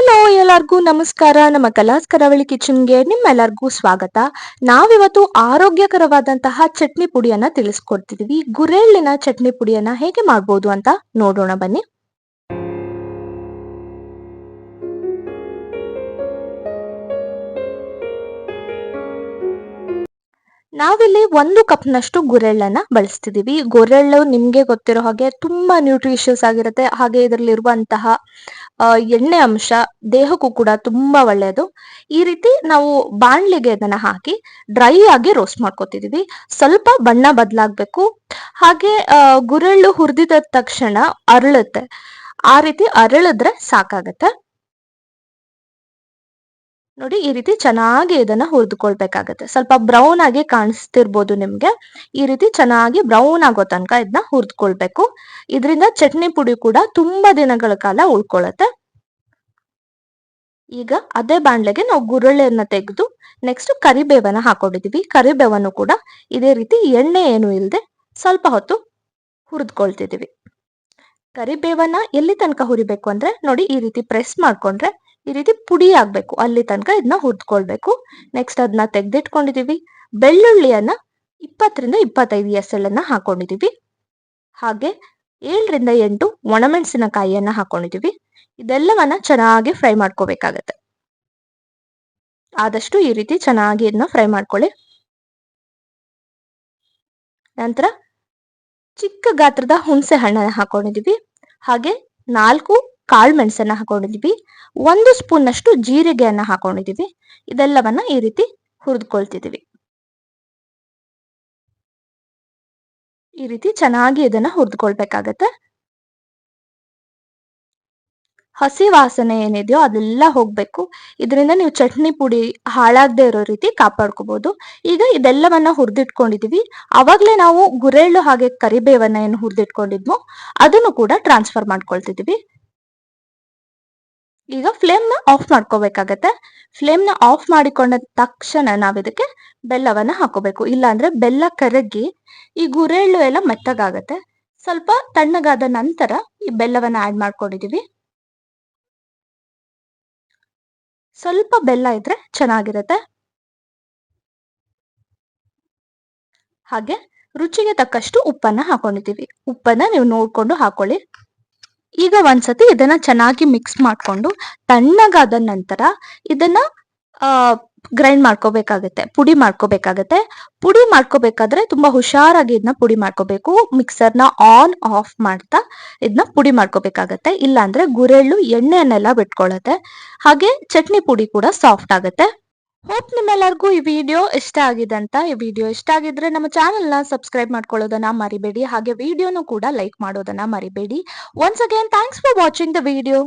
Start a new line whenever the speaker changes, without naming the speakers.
Hello ಎಲ್ಲರಿಗೂ ನಮಸ್ಕಾರ. ನಮ್ಮ ಕಲಾಸ್ ಕರಾವಳಿ ಕಿಚನ್ಗೆ ನಿಮ್ಮೆಲ್ಲರಿಗೂ ಸ್ವಾಗತ. ನಾವಿವತ್ತು ಆರೋಗ್ಯಕರವಾದಂತಹ ಚಟ್ನಿ ಪುಡಿಯನ್ನ ತಿಳಿಸ್ಕೊಡ್ತಿದೀವಿ. ಗುರೆಳ್ಳಿನ ಚಟ್ನಿ ಪುಡಿಯನ್ನ ಹೇಗೆ ಮಾಡ್ಬೋದು ಅಂತ ನೋಡೋಣ ಬನ್ನಿ. ನಾವಿಲ್ಲಿ 1 ಕಪ್ನಷ್ಟು ಗುರೆಳ್ಳನ್ನ ಬಳಸ್ತಿದೀವಿ. ಗುರೆಳ್ಳು ನಿಮ್ಗೆ ಗೊತ್ತಿರೋ ಹಾಗೆ ತುಂಬಾ ನ್ಯೂಟ್ರಿಷಿಯಸ್ ಆಗಿರುತ್ತೆ. ಹಾಗೆ ಇದರಲ್ಲಿರುವಂತಹ ಎಣ್ಣೆ ಅಂಶ ದೇಹಕ್ಕೂ ಕೂಡ ತುಂಬಾ ಒಳ್ಳೆಯದು. ಈ ರೀತಿ ನಾವು ಬಾಣ್ಲಿಗೆ ಇದನ್ನ ಹಾಕಿ ಡ್ರೈ ಆಗಿ ರೋಸ್ಟ್ ಮಾಡ್ಕೊತಿದೀವಿ. ಸ್ವಲ್ಪ ಬಣ್ಣ ಬದಲಾಗ್ಬೇಕು. ಹಾಗೆ ಗುರೆಳ್ಳು ಹುರಿದಿದ ತಕ್ಷಣ ಅರಳುತ್ತೆ. ಆ ರೀತಿ ಅರಳಿದ್ರೆ ಸಾಕಾಗತ್ತೆ. ನೋಡಿ, ಈ ರೀತಿ ಚೆನ್ನಾಗಿ ಇದನ್ನ ಹುರಿದುಕೊಳ್ಬೇಕಾಗತ್ತೆ. ಸ್ವಲ್ಪ ಬ್ರೌನ್ ಆಗಿ ಕಾಣಿಸ್ತಿರ್ಬೋದು ನಿಮ್ಗೆ. ಈ ರೀತಿ ಚೆನ್ನಾಗಿ ಬ್ರೌನ್ ಆಗೋ ತನಕ ಇದನ್ನ ಹುರಿದುಕೊಳ್ಬೇಕು. ಇದರಿಂದ ಚಟ್ನಿ ಪುಡಿ ಕೂಡ ತುಂಬಾ ದಿನಗಳ ಕಾಲ ಉಳ್ಕೊಳ್ಳುತ್ತೆ. ಈಗ ಅದೇ ಬಾಣ್ಲೆಗೆ ನಾವು ಗುರೆಳ್ಳೆಯನ್ನ ತೆಗೆದು ನೆಕ್ಸ್ಟ್ ಕರಿಬೇವನ್ನ ಹಾಕೊಂಡಿದೀವಿ. ಕರಿಬೇವನ್ನು ಕೂಡ ಇದೇ ರೀತಿ ಎಣ್ಣೆ ಏನು ಇಲ್ಲದೆ ಸ್ವಲ್ಪ ಹೊತ್ತು ಹುರಿದುಕೊಳ್ತಿದೀವಿ. ಕರಿಬೇವನ್ನ ಎಲ್ಲಿ ತನಕ ಹುರಿಬೇಕು ಅಂದ್ರೆ ನೋಡಿ, ಈ ರೀತಿ ಪ್ರೆಸ್ ಮಾಡ್ಕೊಂಡ್ರೆ ಈ ರೀತಿ ಪುಡಿ ಆಗ್ಬೇಕು. ಅಲ್ಲಿ ತನಕ ಇದನ್ನ ಹುರಿದುಕೊಳ್ಬೇಕು. ನೆಕ್ಸ್ಟ್ ಅದನ್ನ ತೆಗೆದಿಟ್ಕೊಂಡಿದೀವಿ. ಬೆಳ್ಳುಳ್ಳಿಯನ್ನ 20 ರಿಂದ 25 ಎಸಳನ್ನ ಹಾಕೊಂಡಿದೀವಿ. ಹಾಗೆ 7 ರಿಂದ 8 ಒಣಮೆಣಸಿನಕಾಯಿಯನ್ನ ಹಾಕೊಂಡಿದೀವಿ. ಇದೆಲ್ಲವನ್ನ ಚೆನ್ನಾಗಿ ಫ್ರೈ ಮಾಡ್ಕೋಬೇಕಾಗತ್ತೆ. ಆದಷ್ಟು ಈ ರೀತಿ ಚೆನ್ನಾಗಿ ಇದನ್ನ ಫ್ರೈ ಮಾಡ್ಕೊಳ್ಳಿ. ನಂತರ ಚಿಕ್ಕ ಗಾತ್ರದ ಹುಣಸೆ ಹಣ್ಣನ್ನ ಹಾಕೊಂಡಿದೀವಿ. ಹಾಗೆ 4 ಕಾಳು ಮೆಣಸನ್ನ ಹಾಕೊಂಡಿದೀವಿ. 1 ಸ್ಪೂನ್ ಅಷ್ಟು ಜೀರಿಗೆಯನ್ನ ಹಾಕೊಂಡಿದೀವಿ. ಇದೆಲ್ಲವನ್ನ ಈ ರೀತಿ ಹುರಿದುಕೊಳ್ತಿದೀವಿ. ಈ ರೀತಿ ಚೆನ್ನಾಗಿ ಇದನ್ನ ಹುರಿದುಕೊಳ್ಬೇಕಾಗತ್ತೆ. ಹಸಿ ವಾಸನೆ ಏನಿದೆಯೋ ಅದೆಲ್ಲ ಹೋಗ್ಬೇಕು. ಇದರಿಂದ ನೀವು ಚಟ್ನಿ ಪುಡಿ ಹಾಳಾಗದೆ ಇರೋ ರೀತಿ ಕಾಪಾಡ್ಕೋಬಹುದು. ಈಗ ಇದೆಲ್ಲವನ್ನ ಹುರಿದಿಟ್ಕೊಂಡಿದೀವಿ. ಅವಾಗ್ಲೇ ನಾವು ಗುರೆಳ್ಳು ಹಾಗೆ ಕರಿಬೇವನ್ನ ಏನು ಹುರಿದಿಟ್ಕೊಂಡಿದ್ವೋ ಅದನ್ನು ಕೂಡ ಟ್ರಾನ್ಸ್ಫರ್ ಮಾಡ್ಕೊಳ್ತಿದೀವಿ. ಈಗ ಫ್ಲೇಮ್ ನ ಆಫ್ ಮಾಡ್ಕೋಬೇಕಾಗತ್ತೆ. ಫ್ಲೇಮ್ ನ ಆಫ್ ಮಾಡಿಕೊಂಡ ತಕ್ಷಣ ನಾವಿದಕ್ಕೆ ಬೆಲ್ಲವನ್ನ ಹಾಕೋಬೇಕು. ಇಲ್ಲ ಅಂದ್ರೆ ಬೆಲ್ಲ ಕರಗಿ ಈ ಗುರೆಳ್ಳು ಎಲ್ಲ ಮೆತ್ತಗಾಗತ್ತೆ. ಸ್ವಲ್ಪ ತಣ್ಣಗಾದ ನಂತರ ಈ ಬೆಲ್ಲವನ್ನ ಆಡ್ ಮಾಡ್ಕೊಂಡಿದೀವಿ. ಸ್ವಲ್ಪ ಬೆಲ್ಲ ಇದ್ರೆ ಚೆನ್ನಾಗಿರುತ್ತೆ. ಹಾಗೆ ರುಚಿಗೆ ತಕ್ಕಷ್ಟು ಉಪ್ಪನ್ನ ಹಾಕೊಂಡಿದೀವಿ. ಉಪ್ಪನ್ನ ನೀವು ನೋಡ್ಕೊಂಡು ಹಾಕೊಳ್ಳಿ. ಈಗ ಒಂದ್ಸತಿ ಇದನ್ನ ಚೆನ್ನಾಗಿ ಮಿಕ್ಸ್ ಮಾಡ್ಕೊಂಡು ತಣ್ಣಗಾದ ನಂತರ ಇದನ್ನ ಗ್ರೈಂಡ್ ಮಾಡ್ಕೋಬೇಕಾಗತ್ತೆ, ಪುಡಿ ಮಾಡ್ಕೋಬೇಕಾಗತ್ತೆ. ಪುಡಿ ಮಾಡ್ಕೋಬೇಕಾದ್ರೆ ತುಂಬಾ ಹುಷಾರಾಗಿ ಇದನ್ನ ಪುಡಿ ಮಾಡ್ಕೋಬೇಕು. ಮಿಕ್ಸರ್ನ ಆನ್ ಆಫ್ ಮಾಡ್ತಾ ಇದನ್ನ ಪುಡಿ ಮಾಡ್ಕೋಬೇಕಾಗತ್ತೆ. ಇಲ್ಲ ಅಂದ್ರೆ ಗುರೆಳ್ಳು ಎಣ್ಣೆಯನ್ನೆಲ್ಲ ಬಿಟ್ಕೊಳ್ಳುತ್ತೆ. ಹಾಗೆ ಚಟ್ನಿ ಪುಡಿ ಕೂಡ ಸಾಫ್ಟ್ ಆಗುತ್ತೆ. ಹೋಪ್ ನಿಮ್ಮೆಲ್ಲರಿಗೂ ಈ ವಿಡಿಯೋ ಇಷ್ಟ ಆಗಿದೆ ಅಂತ. ಈ ವಿಡಿಯೋ ಇಷ್ಟ ಆಗಿದ್ರೆ ನಮ್ಮ ಚಾನೆಲ್ ನ ಸಬ್ಸ್ಕ್ರೈಬ್ ಮಾಡ್ಕೊಳ್ಳೋದನ್ನ ಮರಿಬೇಡಿ. ಹಾಗೆ ವಿಡಿಯೋನು ಕೂಡ ಲೈಕ್ ಮಾಡೋದನ್ನ ಮರಿಬೇಡಿ. Once again thanks for watching the video.